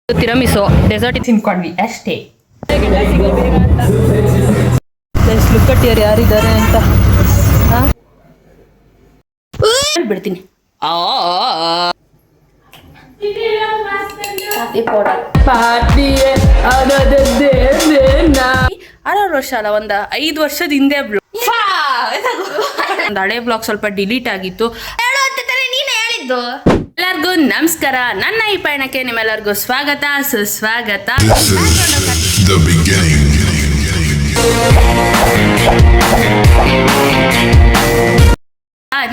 ತಿರಮಿಸೋ dessert ತಿನ್ಕೊಂಡ್ವಿ ಅಷ್ಟೇ. ಲುಕ್ಕಟ್ಟಿಯರು ಯಾರಿದ್ದಾರೆ ಅಂತ ಬಿಡ್ತೀನಿ. ಆರಾರು ವರ್ಷ ಅಲ್ಲ, ಒಂದು 5 ವರ್ಷದ ಹಿಂದೆ ಒಂದು ಹಳೆ ಬ್ಲಾಗ್ ಸ್ವಲ್ಪ ಡಿಲೀಟ್ ಆಗಿತ್ತು. ಎಲ್ಲರಿಗೂ ನಮಸ್ಕಾರ. ನನ್ನ ಈ ಪಯಣಕ್ಕೆ ನಿಮ್ಮೆಲ್ಲರಿಗೂ ಸ್ವಾಗತ ಸುಸ್ವಾಗತ.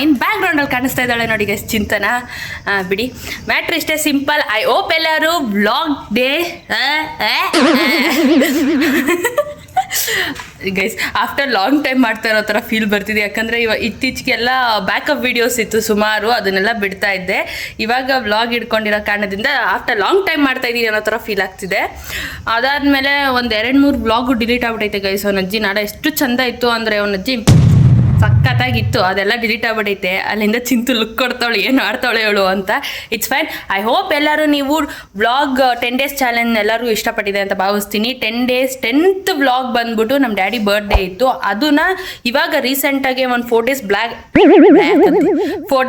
ನಿನ್ ಬ್ಯಾಕ್ ಗ್ರೌಂಡ್ ಅಲ್ಲಿ ಕಾಣಿಸ್ತಾ ಇದ್ದಾಳೆ ನೋಡಿ ಗೈಸ್, ಚಿಂತನ. ಬಿಡಿ, ಮ್ಯಾಟ್ರ್ ಇಷ್ಟೇ ಸಿಂಪಲ್. ಐ ಹೋಪ್ ಎಲ್ಲರೂ vlog day guys after long time ಮಾಡ್ತಾ ಇರೋ ಥರ ಫೀಲ್ ಬರ್ತಿದೆ. ಯಾಕಂದರೆ ಇತ್ತೀಚೆಗೆಲ್ಲ ಬ್ಯಾಕಪ್ ವೀಡಿಯೋಸ್ ಇತ್ತು ಸುಮಾರು, ಅದನ್ನೆಲ್ಲ ಬಿಡ್ತಾ ಇದ್ದೆ. ಇವಾಗ ವ್ಲಾಗ್ ಹಿಡ್ಕೊಂಡಿರೋ ಕಾರಣದಿಂದ ಆಫ್ಟರ್ ಲಾಂಗ್ ಟೈಮ್ ಮಾಡ್ತಾ ಇದ್ದೀನಿ ಅನ್ನೋ ಥರ ಫೀಲ್ ಆಗ್ತಿದೆ. ಅದಾದಮೇಲೆ ಒಂದು 2-3 ವ್ಲಾಗು ಡಿಲೀಟ್ ಆಗ್ಬಿಟ್ಟೈತೆ ಗೈಸ್. ಅವನಜ್ಜಿ ನಾಡ ಎಷ್ಟು ಚಂದ ಇತ್ತು ಅಂದರೆ, ಅವನಜ್ಜಿ ಸಖತ್ತಾಗಿತ್ತು, ಅದೆಲ್ಲ ಡಿಲೀಟ್ ಆಗ್ಬಿಟ್ಟೈತೆ. ಅಲ್ಲಿಂದ ಚಿಂತು ಲುಕ್ ಕೊಡ್ತಾವಳು, ಏನು ಆಡ್ತಾವಳೆ ಅವಳು ಅಂತ. It's fine. ಐ ಹೋಪ್ ಎಲ್ಲರೂ ನೀವು ವ್ಲಾಗ್ 10 ಡೇಸ್ ಚಾಲೆಂಜ್ ಎಲ್ಲರೂ ಇಷ್ಟಪಟ್ಟಿದೆ ಅಂತ ಭಾವಿಸ್ತೀನಿ. 10 ಡೇಸ್ 10th ವ್ಲಾಗ್ ಬಂದ್ಬಿಟ್ಟು ನಮ್ಮ ಡ್ಯಾಡಿ ಬರ್ಡೇ ಇತ್ತು. ಅದನ್ನ ಇವಾಗ ರೀಸೆಂಟಾಗಿ ಒಂದು 4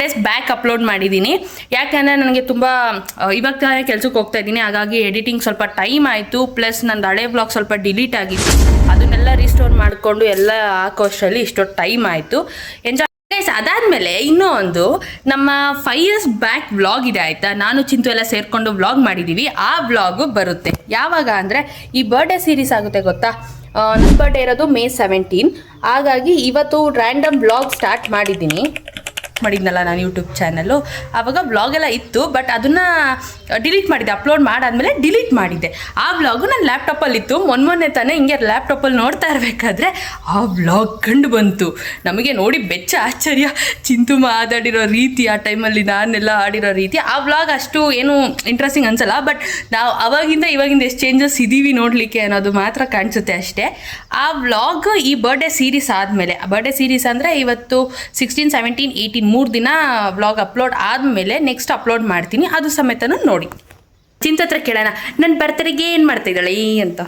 ಡೇಸ್ ಬ್ಯಾಕ್ ಅಪ್ಲೋಡ್ ಮಾಡಿದ್ದೀನಿ. ಯಾಕಂದರೆ ನನಗೆ ತುಂಬ ಇವಾಗ ಕೆಲಸಕ್ಕೆ ಹೋಗ್ತಾ ಇದ್ದೀನಿ, ಹಾಗಾಗಿ ಎಡಿಟಿಂಗ್ ಸ್ವಲ್ಪ ಟೈಮ್ ಆಯಿತು. ಪ್ಲಸ್ ನಂದು ಹಳೆ ವ್ಲಾಗ್ ಸ್ವಲ್ಪ ಡಿಲೀಟ್ ಆಗಿತ್ತು, ಅದನ್ನೆಲ್ಲ ರೀಸ್ಟೋರ್ ಮಾಡಿಕೊಂಡು ಎಲ್ಲ ಹಾಕೋಷ್ಟರಲ್ಲಿ ಇಷ್ಟೊತ್ತು ಟೈಮ್ ಆಯಿತು. Enjoy guys. ಅದಾದಮೇಲೆ ಇನ್ನೂ ಒಂದು ನಮ್ಮ 5 years ಬ್ಯಾಕ್ ವ್ಲಾಗ್ ಇದೆ ಆಯಿತಾ, ನಾನು ಚಿಂತು ಎಲ್ಲ ಸೇರಿಕೊಂಡು ವ್ಲಾಗ್ ಮಾಡಿದ್ದೀವಿ. ಆ ವ್ಲಾಗು ಬರುತ್ತೆ ಯಾವಾಗ ಅಂದರೆ, ಈ ಬರ್ಡೇ ಸೀರೀಸ್ ಆಗುತ್ತೆ ಗೊತ್ತಾ. ನನ್ನ ಬರ್ಡೇ ಇರೋದು May 17. ಹಾಗಾಗಿ ಇವತ್ತು ರ್ಯಾಂಡಮ್ ವ್ಲಾಗ್ ಸ್ಟಾರ್ಟ್ ಮಾಡಿದ್ನಲ್ಲ ನಾನು ಯೂಟ್ಯೂಬ್ ಚಾನಲ್ಲು. ಆವಾಗ ವ್ಲಾಗೆಲ್ಲ ಇತ್ತು, ಬಟ್ ಅದನ್ನು ಡಿಲೀಟ್ ಮಾಡಿದ್ದೆ. ಅಪ್ಲೋಡ್ ಮಾಡಾದ್ಮೇಲೆ ಡಿಲೀಟ್ ಮಾಡಿದ್ದೆ. ಆ ವ್ಲಾಗು ನನ್ನ ಲ್ಯಾಪ್ಟಾಪಲ್ಲಿತ್ತು. ಮೊನ್ನೆ ತಾನೇ ಹಿಂಗೆ ಲ್ಯಾಪ್ಟಾಪಲ್ಲಿ ನೋಡ್ತಾ ಇರಬೇಕಾದ್ರೆ ಆ ವ್ಲಾಗ್ ಕಂಡು ಬಂತು. ನಮಗೆ ನೋಡಿ ಬೆಚ್ಚ ಆಶ್ಚರ್ಯ, ಚಿಂತು ಮಾತಾಡಿರೋ ರೀತಿ, ಆ ಟೈಮಲ್ಲಿ ನಾನೆಲ್ಲ ಆಡಿರೋ ರೀತಿ. ಆ ವ್ಲಾಗ್ ಅಷ್ಟು ಏನು ಇಂಟ್ರೆಸ್ಟಿಂಗ್ ಅನ್ಸಲ್ಲ, ಬಟ್ ನಾವು ಅವಾಗಿಂದ ಎಷ್ಟು ಚೇಂಜಸ್ ಇದ್ದೀವಿ ನೋಡಲಿಕ್ಕೆ ಅನ್ನೋದು ಮಾತ್ರ ಕಾಣಿಸುತ್ತೆ ಅಷ್ಟೇ. ಆ ವ್ಲಾಗ್ ಈ ಬರ್ಡೇ ಸೀರೀಸ್ ಆದಮೇಲೆ, ಬರ್ಡೇ ಸೀರೀಸ್ ಅಂದರೆ ಇವತ್ತು 16, 17, 18 3 ದಿನ ವ್ಲಾಗ್ ಅಪ್ಲೋಡ್ ಆದಮೇಲೆ ನೆಕ್ಸ್ಟ್ ಅಪ್ಲೋಡ್ ಮಾಡ್ತೀನಿ. ಅದು ಸಮೇತನೂ ನೋಡಿ. ಚಿಂತತ್ರ ಕೇಳೋಣ, ನನ್ನ ಬರ್ತಡೆಗೆ ಏನು ಮಾಡ್ತಾ ಇದ್ದಾಳೆ ಅಂತ.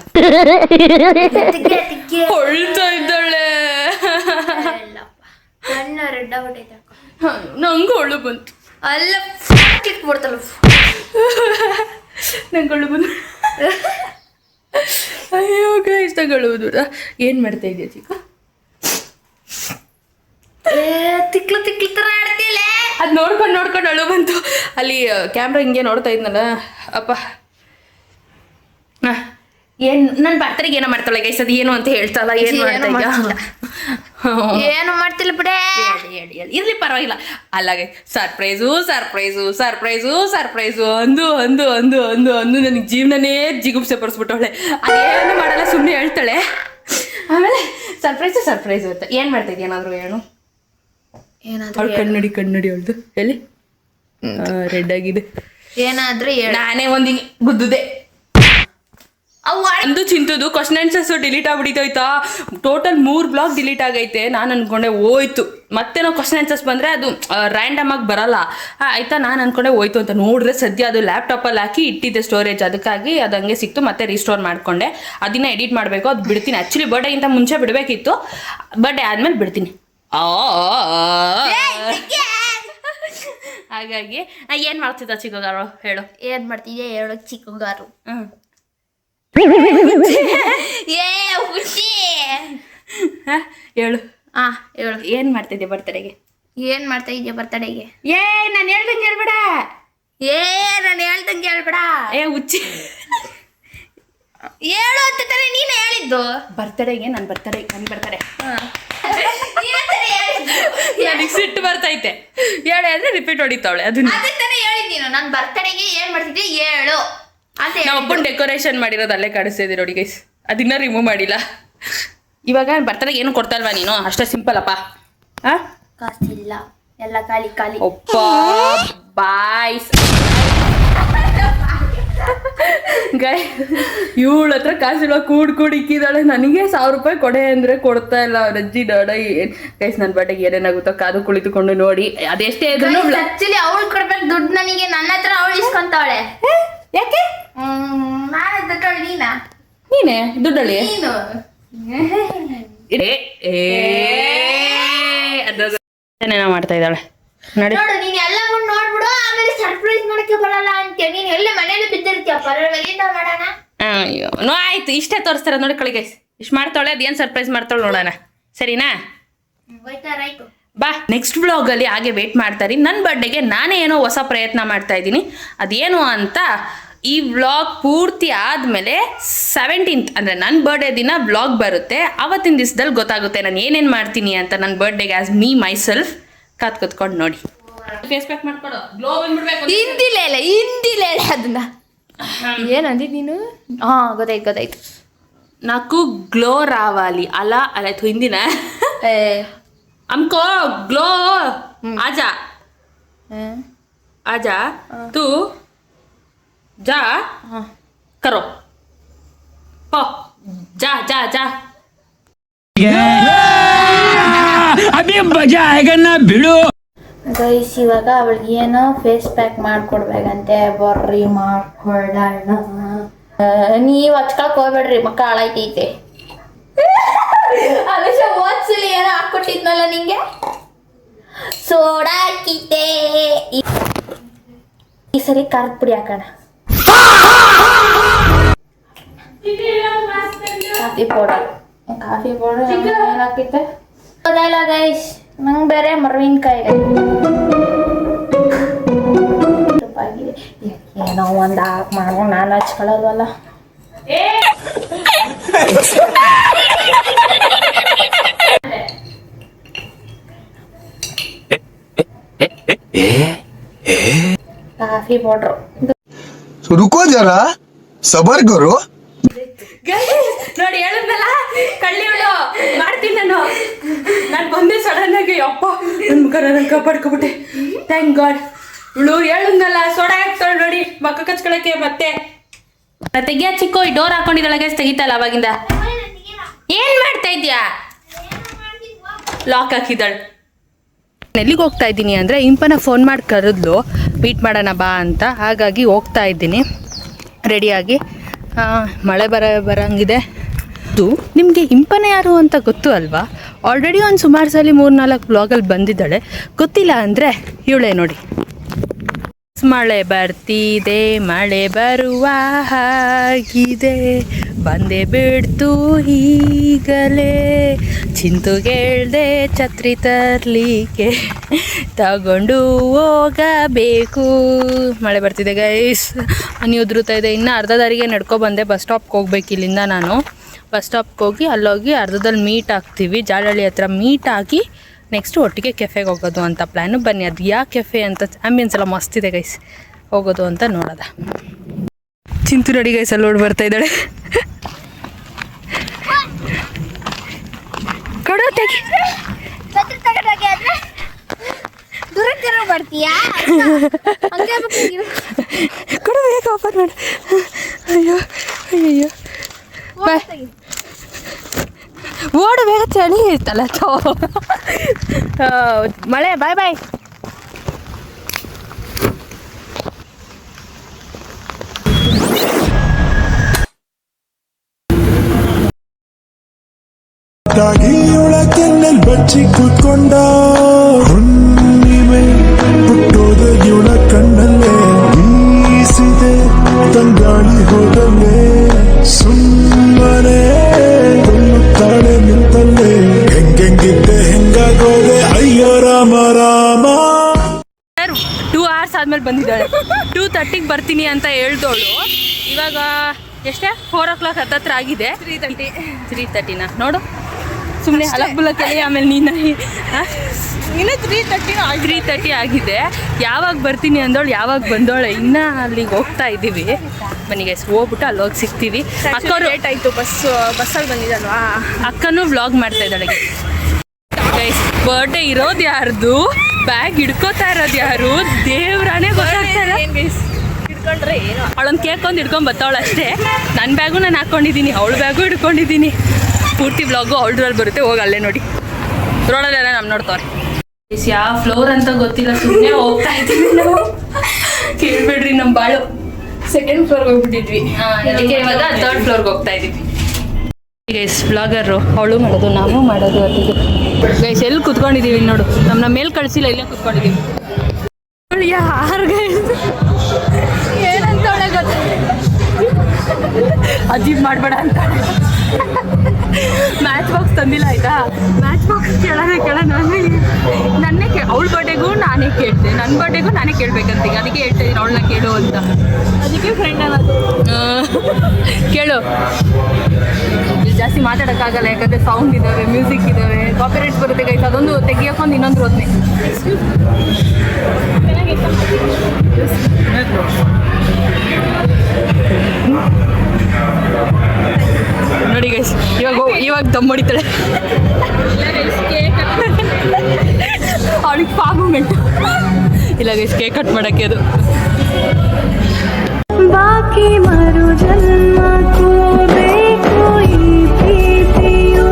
ಹೊಳ್ತಾ ಇದ್ದಾಳೆ, ನಂಗೆ ಹೊಳು ಬಂತು. ಅಲ್ಲ ನಂಗೆ ಹೊಳು ಬಂತು. ಅಯ್ಯೋ ಗೈಸ್, ತಗೊಳ್ಳುವುದು. ಏನು ಮಾಡ್ತಾ ಇದೆಯಾ ಚಿಕ್ಕ? ತಿಕ್ಲು ತರ ಆಡ್ತಿಲ್ಲ. ಅದು ನೋಡ್ಕೊಂಡು ಅಳು ಬಂತು. ಅಲ್ಲಿ ಕ್ಯಾಮ್ರಾ ಹಿಂಗೆ ನೋಡ್ತಾ ಇದ್ನಲ್ಲ, ಅಪ್ಪ ಏನು ನನ್ನ ಬರ್ತಡೆಗೆ ಏನೋ ಮಾಡ್ತಾಳೆ ಗೈಸ್. ಅದು ಏನು ಅಂತ ಹೇಳ್ತಾಳ. ಏನು ಮಾಡ್ತಾ ಇದ್ಯಾ? ಏನು ಮಾಡ್ತಿಲ್ಲ ಬಿಡೇ. ಇರ್ಲಿ ಪರವಾಗಿಲ್ಲ. ಅಲ್ಲಾಗೆ ಸರ್ಪ್ರೈಸು ಅಂದು ನನಗೆ ಜೀವನನೇ ಜಿಗುಪ್ಸೆ ಪಡಿಸ್ಬಿಟ್ಟವಳೆ. ಅದೇನು ಮಾಡಲ್ಲ, ಸುಮ್ಮನೆ ಹೇಳ್ತಾಳೆ. ಆಮೇಲೆ ಸರ್ಪ್ರೈಸು ಅಂತ ಏನು ಮಾಡ್ತಾ ಇದೆಯಾ? ಏನಾದರೂ ಹೇಳು. ಅವಳು ಕನ್ನಡಿ ಅವಳ್ದು ಎಲ್ಲಿ ರೆಡ್ ಆಗಿದೆ. ಏನಾದ್ರೂ ನಾನೇ ಒಂದಿಗೆ ಗುದ್ದುದೆ. ಒಂದು ಚಿಂತದು ಕ್ವಶನ್ ಆನ್ಸರ್ಸ್ ಡಿಲೀಟ್ ಆಗ್ಬಿಟ್ಟಿತ್ತು. ಟೋಟಲ್ 3 ಬ್ಲಾಗ್ ಡಿಲೀಟ್ ಆಗೈತೆ. ನಾನು ಅನ್ಕೊಂಡೆ ಹೋಯ್ತು, ಮತ್ತೆ ನಾವು ಕ್ವಶನ್ ಆನ್ಸರ್ಸ್ ಬಂದರೆ ಅದು ರ್ಯಾಂಡಮ್ ಆಗಿ ಬರಲ್ಲ ಆಯಿತಾ. ನಾನು ಅನ್ಕೊಂಡೆ ಹೋಯ್ತು ಅಂತ. ನೋಡಿದ್ರೆ ಸದ್ಯ ಅದು ಲ್ಯಾಪ್ಟಾಪಲ್ಲಿ ಹಾಕಿ ಇಟ್ಟಿದ್ದೆ ಸ್ಟೋರೇಜ್, ಅದಕ್ಕಾಗಿ ಅದು ಹಂಗೆ ಸಿಕ್ತು. ಮತ್ತೆ ರೀಸ್ಟೋರ್ ಮಾಡಿಕೊಂಡೆ. ಅದನ್ನ ಎಡಿಟ್ ಮಾಡಬೇಕು, ಅದು ಬಿಡ್ತೀನಿ. ಆ್ಯಕ್ಚುಲಿ ಬರ್ಡೇಗಿಂತ ಮುಂಚೆ ಬಿಡಬೇಕಿತ್ತು, ಬರ್ಡೇ ಆದಮೇಲೆ ಬಿಡ್ತೀನಿ. ಹಾಗಾಗಿ ಏನು ಮಾಡ್ತಿದ್ದ ಚಿಕ್ಕಗಾರು ಹೇಳು. ಏನು ಮಾಡ್ತಿದ್ದೆ ಹೇಳು ಚಿಕ್ಕಗಾರು. ಹೇಳು. ಹೇಳು, ಏನು ಮಾಡ್ತಿದ್ದೆ ಬರ್ತಡೆಗೆ? ನಾನು ಹೇಳ್ದಂಗೆ ಹೇಳ್ಬೇಡ. ಹುಚ್ಚಿ ಹೇಳು ಅಂತ ತಾನೇ ನೀನು ಹೇಳಿದ್ದು. ಬರ್ತಡೆಗೆ ನನ್ನ ಬರ್ತಡೆ ನನಗೆ ಸಿಟ್ಟು ಬರ್ತೈತೆ. ಹೇಳಿ ಅಂದ್ರೆ ರಿಪೀಟ್ ಹೊಡಿತಾವಳೆ. ಅದನ್ನ ಹೇಳಿದ್ ನೀನು. ನನ್ನ ಬರ್ತಡೆಗೆ ಏನು ಮಾಡ್ತಿದ್ದೆ ಹೇಳು ಅಂತ. ನಾವು ಒಬ್ಬನ ಡೆಕೋರೇಷನ್ ಮಾಡಿರೋದು ಅಲ್ಲೇ ಕಾಣಿಸ್ತಿದೆ ನೋಡಿ ಗೈಸ್. ಅದನ್ನ ರಿಮೂವ್ ಮಾಡಿಲ್ಲ. ಇವಾಗ ಬರ್ತಡೆಗೆ ಏನು ಕೊಡ್ತಾ ಇಲ್ವಾ ನೀನು? ಅಷ್ಟೇ ಸಿಂಪಲ್ ಅಪ್ಪ. ಕಾಸಿಲ್ಲ, ಎಲ್ಲ ಖಾಲಿ. ಒಪ್ಪ ಬಾಯ್. ಇವಳ ಹತ್ರ ಕಾಸಿಲ್ವ, ಕೂಡ್ ಇಕ್ಕಿದಾಳೆ. ನನಗೆ 1000 ರೂಪಾಯಿ ಕೊಡೆ ಅಂದ್ರೆ ಕೊಡ್ತಾ ಇಲ್ಲ. ರಜ್ಜಿ ಡಾಡ ಗೈಸ್, ನನ್ನ ಬಟ್ಟೆಗೆ ಏನೇನಾಗುತ್ತೋ ಕಾದು ಕುಳಿತುಕೊಂಡು ನೋಡಿ. ಅದೆಷ್ಟೇ ಇದ್ರು ಆಕ್ಚುಲಿ ಅವಳು ಕೊಡ್ಬೇಕು ದುಡ್ಡು ನನಗೆ. ನನ್ನ ಹತ್ರ ಅವಳು ಇಸ್ಕೊಂತಾವಳೆ. ಯಾಕೆ? ನೀನೆ ದುಡ್ಡಲ್ಲಿ ಏನೇನೋ ಮಾಡ್ತಾ ಇದ್ದಾಳೆ ನೋಡಿ. ನೀನ್ ಎಲ್ಲ ನೋಡ್ಬಿಡು, ಆಮೇಲೆ ಸರ್ಪ್ರೈಸ್ ಮಾಡಕ್ಕೆ ಬರಲ್ಲ ಅಂತ. ನೀನ್ ಎಲ್ಲ ಮನೇಲಿ ಬಿದ್ದಿರ್ತೀಯ, ಪರವಾಗಿಲ್ಲ ಮಾಡೋಣ. ಅಯ್ಯೋ ನೋ ಆಯ್ತು, ಇಷ್ಟೇ ತೋರಿಸ್ತಾರ ನೋಡಿ ಕಳಿಗೆ. ಇಷ್ಟು ಮಾಡ್ತಾಳೆ, ಅದೇನು ಸರ್ಪ್ರೈಸ್ ಮಾಡ್ತಾಳೆ ನೋಡೋಣ, ಸರಿನಾ? ಆಯ್ತು ಬಾ. ನೆಕ್ಸ್ಟ್ ವ್ಲಾಗಲ್ಲಿ ಹಾಗೆ ವೇಟ್ ಮಾಡ್ತಾರೆ. ನನ್ನ ಬರ್ಡೇಗೆ ನಾನೇ ಏನೋ ಹೊಸ ಪ್ರಯತ್ನ ಮಾಡ್ತಾ ಇದ್ದೀನಿ. ಅದೇನು ಅಂತ ಈ ವ್ಲಾಗ್ ಪೂರ್ತಿ ಆದಮೇಲೆ 17th ಅಂದರೆ ನನ್ನ ಬರ್ಡೇ ದಿನ ವ್ಲಾಗ್ ಬರುತ್ತೆ. ಆವತ್ತಿನ ದಿವಸದಲ್ಲಿ ಗೊತ್ತಾಗುತ್ತೆ ನಾನು ಏನೇನು ಮಾಡ್ತೀನಿ ಅಂತ. ನನ್ನ ಬರ್ಡೇಗೆ ಆಸ್ ಮೀ ಮೈ ಸೆಲ್ಫ್ ಕೂತ್ಕೊಂಡು ನೋಡಿ. ಫೇಸ್ ಪ್ಯಾಕ್ ಮಾಡ್ಕೊಡು, ಗ್ಲೋ ಬಂದ್ಬಿಡ್ಬೇಕು. ಹಿಂದಿಲೇ ಅದನ್ನ ಏನಂದಿ ನೀನು? ಗೊತ್ತಾಯ್ತು. నాకు గ్లో రావాలి అలా అలా ಹಿಂದಿನ हमको ग्लो आजा आजा तू जा करो पो जा जा जा अभी मजा आएगा ना भिड़ो. ಗೈಸ್ ಇವಾಗ ಅವಳಿಗೆ ಏನೋ ಫೇಸ್ ಪ್ಯಾಕ್ ಮಾಡ್ಕೊಡ್ಬೇಕಂತೆ. ಬರ್ರಿ ಮಾಡ್ಕೊಡೋಣ. ನೀವ್ ಹಚ್ಕೊಳಕ್ ಹೋಗ್ಬೇಡ್ರಿ, ಮಕ್ಕ ಹಾಳಾಯ್ತೈತೆ. ಅನುಷ ಓದ್ಸಲಿ ಏನೋ ಹಾಕ್ಕೊಟ್ಟಿದ್ನಲ್ಲ ನಿಂಗೆ, ಸೋಡಾ ಹಾಕಿದ್ದೆ. ಈ ಸರಿ ಖಾರದ ಪುಡಿ ಹಾಕೋಣ. ಕಾಫಿ ಪೌಡರ್ ಏನು ಹಾಕಿದ್ದೆ ಗೊತ್ತಾಯಿಲ್ಲ ಗೈಸ್. ನಂಗೆ ಬೇರೆ ಮರವಿನಕಾಯಿ ಏನೋ ಒಂದು ಹಾಕಿ ಮಾಡ್ಕೊಂಡು ನಾನು ಹಚ್ಕೊಳ್ಳಲ್ವಲ್ಲ. ಕಾಫಿ ಪೌಡ್ರು रुको जरा सबर करो. ನೋಡಿ ಹೇಳಿದ್ನಲ್ಲ ಕಳ್ಳಿವಳು ಮಾಡ್ತೀನಿ ನಾನು ಬಂದೆ ಸಡನ್ ಆಗಿ. ಅಪ್ಪ ನನ್ನ ಮುಖ ನಾನು ಕಾಪಾಡ್ಕೊಬಿಟ್ಟೆ. Thank god. ಇವಳು ಹೇಳಿದ್ನಲ್ಲ ಸೋಡಾ ಹಾಕ್ತಾಳೆ ನೋಡಿ ಮಕ್ಕ ಕಚ್ಕೊಳಕ್ಕೆ. ಮತ್ತೆ ತೆಗಿಯ ಚಿಕ್ಕು ಈ ಡೋರ್ ಹಾಕೊಂಡಿದ್ದಾಳೆ ಗೈಸ್, ತೆಗಿತಲ್ಲ ಅವಾಗಿಂದ. ಏನ್ ಮಾಡ್ತಾ ಇದ್ಯಾ? ಲಾಕ್ ಹಾಕಿದ್ದಾಳೆ. ಎಲ್ಲಿಗೆ ಹೋಗ್ತಾ ಇದ್ದೀನಿ ಅಂದರೆ ಇಂಪನ ಫೋನ್ ಮಾಡಿ ಕರೆದ್ಲು ಮೀಟ್ ಮಾಡೋಣ ಬಾ ಅಂತ. ಹಾಗಾಗಿ ಹೋಗ್ತಾ ಇದ್ದೀನಿ ರೆಡಿಯಾಗಿ. ಮಳೆ ಬರಂಗಿದೆ. ಇದು ನಿಮಗೆ ಇಂಪನ ಯಾರು ಅಂತ ಗೊತ್ತು ಅಲ್ವಾ? ಆಲ್ರೆಡಿ ಒಂದು ಸುಮಾರು ಸಲ 3-4 ಬ್ಲಾಗಲ್ಲಿ ಬಂದಿದ್ದಾಳೆ. ಗೊತ್ತಿಲ್ಲ ಅಂದರೆ ಇವಳೇ ನೋಡಿ. ಮಳೆ ಬರ್ತಿದೆ, ಮಳೆ ಬರುವ ಹಾಗಿದೆ, ಬಂದೆ ಬಿಡ್ತು ಈಗಲೇ, ಚಿಂತುಗೆಳ್ದೆ ಛತ್ರಿ ತರ್ಲಿಕ್ಕೆ, ತಗೊಂಡು ಹೋಗಬೇಕು. ಮಳೆ ಬರ್ತಿದೆ ಗೈಸ್, ಹನಿ ಉದುರುತ್ತಾ ಇದೆ. ಇನ್ನು ಅರ್ಧ ದಾರಿಗೆ ನಡ್ಕೊ ಬಂದೆ. ಬಸ್ ಸ್ಟಾಪ್ಗೆ ಹೋಗ್ಬೇಕು ಇಲ್ಲಿಂದ. ನಾನು ಬಸ್ ಸ್ಟಾಪ್ಗೆ ಹೋಗಿ ಅಲ್ಲೋಗಿ ಅರ್ಧದಲ್ಲಿ ಮೀಟ್ ಆಗ್ತೀವಿ. ಜಾಲಹಳ್ಳಿ ಹತ್ರ ಮೀಟ್ ಆಗಿ ನೆಕ್ಸ್ಟ್ ಒಟ್ಟಿಗೆ ಕೆಫೆಗೆ ಹೋಗೋದು ಅಂತ ಪ್ಲ್ಯಾನು. ಬನ್ನಿ ಅದು ಯಾವ ಕೆಫೆ ಅಂತ, ಆಂಬಿಯನ್ಸ್ ಎಲ್ಲ ಮಸ್ತಿದೆ ಗೈಸ್, ಹೋಗೋದು ಅಂತ ನೋಡೋದ. ಚಿಂತು ನೋಡಿ ಗೈಸ್, ಅಲ್ಲಿ ಓಡಿ ಬರ್ತಾ ಇದ್ದಾಳೆ. ಕೊಡೋ ತೆಗಿ ಕೊಡು, ಬೇಗ ಓಪನ್ ಮಾಡು. ಅಯ್ಯೋ ಅಯ್ಯಯ್ಯೋ, ಬಾಯ್ ಓಡು ಬೇಗ, ಚಳಿ ಇರ್ತಲ್ಲ. ಮಳೆ ಬಾಯ್ ಬಾಯ್. ತಾಗಿಯೊಳಗೆನ್ನೆಲ್ ಬಚ್ಚಿ ಕೂತ್ಕೊಂಡ ಹುಣ್ಣಿಮೆ ಹುಟ್ಟೋದ ಇವಳ ಕಣ್ಣಲ್ಲೇ ಬೀಸಿದೆ ತಂಗಾಳಿ ಹೋದಲ್ಲೇ ಸುಮ್ಮನೆ ಕೊಲ್ಲುತ್ತಾಳೆ ನಿಂತಲ್ಲೇ ಹೆಂಗೆಂಗಿದ್ದೆ ಹೆಂಗಾಗೋದೆ ಅಯ್ಯೋ ರಾಮ ರಾಮ. 2 hours ಆದ್ಮೇಲೆ ಬಂದಿದ್ದಾಳೆ. 2:30ಗೆ ಬರ್ತೀನಿ ಅಂತ ಹೇಳ್ದೋಳು. ಇವಾಗ ಎಷ್ಟೇ 4 o'clock ಹತ್ತತ್ರ ಆಗಿದೆ. 3:30ನಾ ನೋಡು, ಸುಮ್ಮನೆ ಹಲಬುಲಕ್ಕಲ್ಲಿ. ಆಮೇಲೆ ನೀನು 3:30 ಆಗಿದೆ. ಯಾವಾಗ ಬರ್ತೀನಿ ಅಂದೋಳು, ಯಾವಾಗ ಬಂದೋಳೆ. ಇನ್ನೂ ಅಲ್ಲಿಗೆ ಹೋಗ್ತಾ ಇದ್ದೀವಿ. ಬನ್ನಿ ಗೈಸ್, ಹೋಗ್ಬಿಟ್ಟು ಅಲ್ಲಿ ಹೋಗಿ ಸಿಗ್ತೀವಿ. ಅಕ್ಕವ್ರು ಲೇಟ್ ಆಯಿತು, ಬಸ್ಸಲ್ಲಿ ಬಂದಿದ್ದಲ್ವಾ. ಅಕ್ಕನೂ ವ್ಲಾಗ್ ಮಾಡ್ತಾ ಇದ್ದಾಳೆ ಗೈಸ್. ಬರ್ಡೇ ಇರೋದು ಯಾರ್ದು, ಬ್ಯಾಗ್ ಹಿಡ್ಕೋತಾ ಇರೋದು ಯಾರು, ದೇವ್ರಾನೇ ಗೊತ್ತಾಗ್ತಾರೆ. ಹಿಡ್ಕೊಂಡ್ರೆ ಏನು, ಅವಳೊಂದು ಕೇಕ್ ಒಂದು ಹಿಡ್ಕೊಂಡು ಬರ್ತಾವಳು ಅಷ್ಟೇ. ನನ್ನ ಬ್ಯಾಗು ನಾನು ಹಾಕ್ಕೊಂಡಿದ್ದೀನಿ, ಅವಳ ಬ್ಯಾಗು ಹಿಡ್ಕೊಂಡಿದ್ದೀನಿ. ಪೂರ್ತಿ ಬ್ಲಾಗು ಅವಳದ್ರಲ್ಲಿ ಬರುತ್ತೆ. ಹೋಗಿ ಅಲ್ಲೇ ನೋಡಿ, ರೋಡಲ್ಲೆಲ್ಲ ನಮ್ಮ ನೋಡ್ತಾವ್ರೆ. ಯಾವ ಫ್ಲೋರ್ ಅಂತ ಗೊತ್ತಿಲ್ಲ, ಸುಮ್ಮನೆ ಹೋಗ್ತಾ ಇದ್ದೀವಿ ನಾವು. ಕೇಳ್ಬೇಡ್ರಿ ನಮ್ಮ ಬಾಳು. 2nd ಫ್ಲೋರ್ಗೆ ಹೋಗ್ಬಿಟ್ಟಿದ್ವಿ. ಅದಕ್ಕೆ ಇವಾಗ 3rd ಫ್ಲೋರ್ಗೆ ಹೋಗ್ತಾ ಇದ್ದೀವಿ. ಗೈಸ್ ಬ್ಲಾಗರು ಅವಳು ಮಾಡೋದು ನಾವು ಮಾಡೋದು ಅದಕ್ಕೆ ಗೈಸ್ ಎಲ್ಲಿ ಕುತ್ಕೊಂಡಿದ್ದೀವಿ ನೋಡು, ನಮ್ಮ ಮೇಲೆ ಕಳಿಸಿಲ್ಲ, ಇಲ್ಲೇ ಕುತ್ಕೊಂಡಿದ್ದೀವಿ. ಯಾರು ಗೈಸ್ ಏನಂತವಳೆ ಗೊತ್ತ, ಅಜೀಬ್ ಮಾಡಬೇಡ ಅಂತ. ಮ್ಯಾಚ್ ಬಾಕ್ಸ್ ತಂದಿಲ್ಲ ಆಯ್ತಾ, ಮ್ಯಾಚ್ ಬಾಕ್ಸ್ ಕೇಳ ನನ್ನೇ ಅವಳ ಬರ್ಡೇಗೂ ನಾನೇ ಕೇಳ್ತೆ, ನನ್ನ ಬರ್ಡೇಗೂ ನಾನೇ ಕೇಳ್ಬೇಕಂತ ಈಗ, ಅದಕ್ಕೆ ಹೇಳ್ತಾ ಇದ್ದೀನಿ ಅವಳನ್ನ ಕೇಳು ಅಂತ. ಅದಕ್ಕೆ ಫ್ರೆಂಡ್ ಕೇಳು. ಜಾಸ್ತಿ ಮಾತಾಡೋಕ್ಕಾಗಲ್ಲ, ಯಾಕಂದರೆ ಸೌಂಡ್ ಇದ್ದಾವೆ, ಮ್ಯೂಸಿಕ್ ಇದ್ದಾವೆ, ಕಾಪಿರೈಟ್ಸ್ ಬರುತ್ತೆ ಗೈಸ್. ಅದೊಂದು ತೆಗಿಯೋಕೊಂಡು ಇನ್ನೊಂದು ಹೋದ್ನೆ. ನೋಡಿ ಗೈಸ್, ಇವಾಗ ದಮ್ ಹೊಡಿತಾಳೆ ಅವಳಿಗೆ ಫಾ ಮೂಮೆಂಟ್ ಇಲ್ಲ ಗೈಸ್, ಕೇಕ್ ಕಟ್ ಮಾಡೋಕ್ಕೆ ಅದು. ಬಾಕಿ ಮರು ಜನ್ಮಕ್ಕೂ ಬೇಕು ಈ ಪ್ರೀತಿಯು,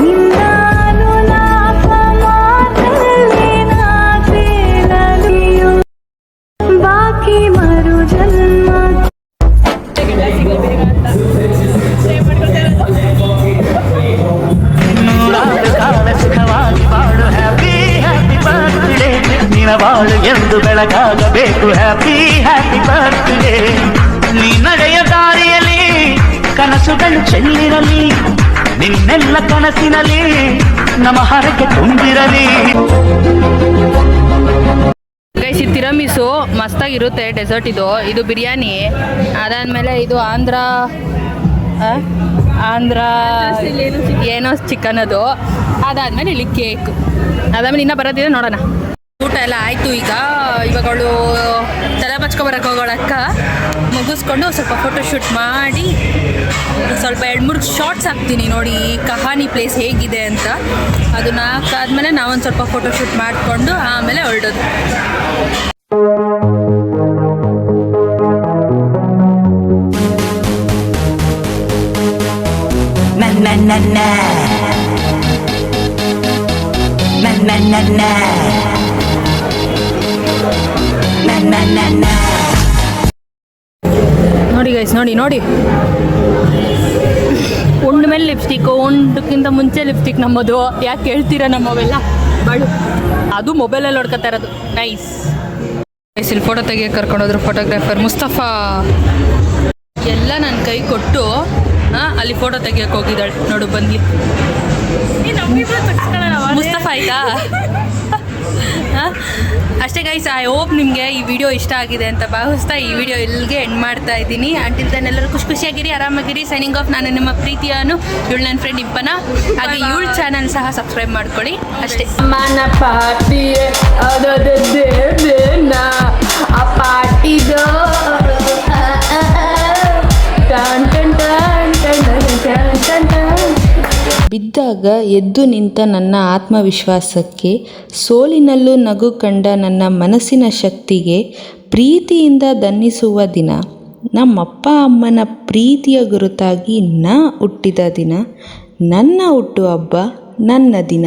ನಿನ್ನಾನು ನಾಪ ಮಾತಲ್ಲಿ ನಾ ತೇಲಲಿಯು. ಬಾಕಿ ಮರು ಜನ್ಮ ಸುಖವಾಗಿ ಬಾಳು, ಹ್ಯಾಪಿ ಹ್ಯಾಪಿ ಬರ್ತ್ಡೇ, ನಿನ ಬಾಳು ಎಂದು ಬೆಳಕಾಗಬೇಕು, ಹ್ಯಾಪಿ ಹ್ಯಾಪಿ ಬರ್ತ್ಡೇ. ನೀ ನಡೆಯ ದಾರಿಯಲ್ಲಿ ಕನಸುಗಳು ಚೆಲ್ಲಿರಲಿ, ನಿನ್ನೆಲ್ಲ ಕನಸಿನಲ್ಲಿ ನಮ್ಮ ಹರಕೆ ತುಂಬಿರಲಿ. ಗೈಸ್ ಇದು ತಿರಮಿಸು ಮಸ್ತಾಗಿರುತ್ತೆ, ಡೆಸರ್ಟ್ ಇದು ಬಿರಿಯಾನಿ. ಅದಾದಮೇಲೆ ಇದು ಆಂಧ್ರ ಏನೋ ಚಿಕನ್ ಅದು. ಅದಾದಮೇಲೆ ಇಲ್ಲಿ ಕೇಕ್. ಅದಾದಮೇಲೆ ಇನ್ನೂ ಬರೋದಿದೆ, ನೋಡೋಣ. ಊಟ ಎಲ್ಲ ಆಯಿತು. ಇವಾಗ ಅವಳು ತಲೆ ಬಚ್ಕೊಬರಕ್ಕೆ ಹೋಗೋಳ ಅಕ್ಕ, ಮುಗಿಸ್ಕೊಂಡು ಸ್ವಲ್ಪ ಫೋಟೋಶೂಟ್ ಮಾಡಿ ಸ್ವಲ್ಪ 2-3 ಶಾರ್ಟ್ಸ್ ಹಾಕ್ತೀನಿ ನೋಡಿ ಕಹಾನಿ ಪ್ಲೇಸ್ ಹೇಗಿದೆ ಅಂತ. ಅದನ್ನ ಹಾಕಾದ್ಮೇಲೆ ನಾವೊಂದು ಸ್ವಲ್ಪ ಫೋಟೋಶೂಟ್ ಮಾಡಿಕೊಂಡು ಆಮೇಲೆ ಹೊರಡೋದು. ನೋಡಿ ಗೈಸ್, ನೋಡಿ ಉಂಡ ಮೇಲೆ ಲಿಪ್ಸ್ಟಿಕ್, ಉಂಡಕ್ಕಿಂತ ಮುಂಚೆ ಲಿಪ್ಸ್ಟಿಕ್ ನಮ್ಮದು. ಯಾಕೆ ಹೇಳ್ತೀರಾ, ನಮ್ಮವೆಲ್ಲ ಬಾಳು. ಅದು ಮೊಬೈಲಲ್ಲಿ ಹೊಡ್ಕೊತಾ ಇರೋದು. Nice guys. ಇಲ್ಲಿ ಫೋಟೋ ತೆಗಿಯೋಕೆ ಕರ್ಕೊಂಡೋದ್ರು ಫೋಟೋಗ್ರಾಫರ್ ಮುಸ್ತಫಾ. ಎಲ್ಲ ನನ್ನ ಕೈ ಕೊಟ್ಟು ಅಲ್ಲಿ ಫೋಟೋ ತೆಗಿಯೋಕೆ ಹೋಗಿದ್ದಾಳೆ ನೋಡು, ಬಂದ್ಲಿ. ಮುಸ್ತಫಾ ಆಯ್ತಾ? ಅಷ್ಟೇ ಗೈಸ್, ಐ ಹೋಪ್ ನಿಮಗೆ ಈ ವಿಡಿಯೋ ಇಷ್ಟ ಆಗಿದೆ ಅಂತ ಭಾವಿಸ್ತಾ ಈ ವಿಡಿಯೋ ಇಲ್ಲಿಗೆ ಎಂಡ್ ಮಾಡ್ತಾ ಇದ್ದೀನಿ. ಅಂಟಿಲ್ ದೆನ್ ಎಲ್ಲರೂ ಖುಷಿಯಾಗಿರಿ, ಆರಾಮಾಗಿರಿ. Signing off. ನಾನು ನಿಮ್ಮ ಪ್ರೀತಿಯನ್ನು ಇವಳು ನನ್ನ ಫ್ರೆಂಡ್ ಇಂಪನ. ಹಾಗೆ ಇವಳ ಚಾನಲ್ ಸಹ ಸಬ್ಸ್ಕ್ರೈಬ್ ಮಾಡ್ಕೊಳ್ಳಿ. ಅಷ್ಟೇ. ಬಿದ್ದಾಗ ಎದ್ದು ನಿಂತ ನನ್ನ ಆತ್ಮವಿಶ್ವಾಸಕ್ಕೆ, ಸೋಲಿನಲ್ಲೂ ನಗು ಕಂಡ ನನ್ನ ಮನಸ್ಸಿನ ಶಕ್ತಿಗೆ ಪ್ರೀತಿಯಿಂದ ಧನ್ನಿಸುವ ದಿನ, ನಮ್ಮಪ್ಪ ಅಮ್ಮನ ಪ್ರೀತಿಯ ಗುರುತಾಗಿ ಹುಟ್ಟಿದ ದಿನ, ನನ್ನ ಹುಟ್ಟುಹಬ್ಬ, ನನ್ನ ದಿನ.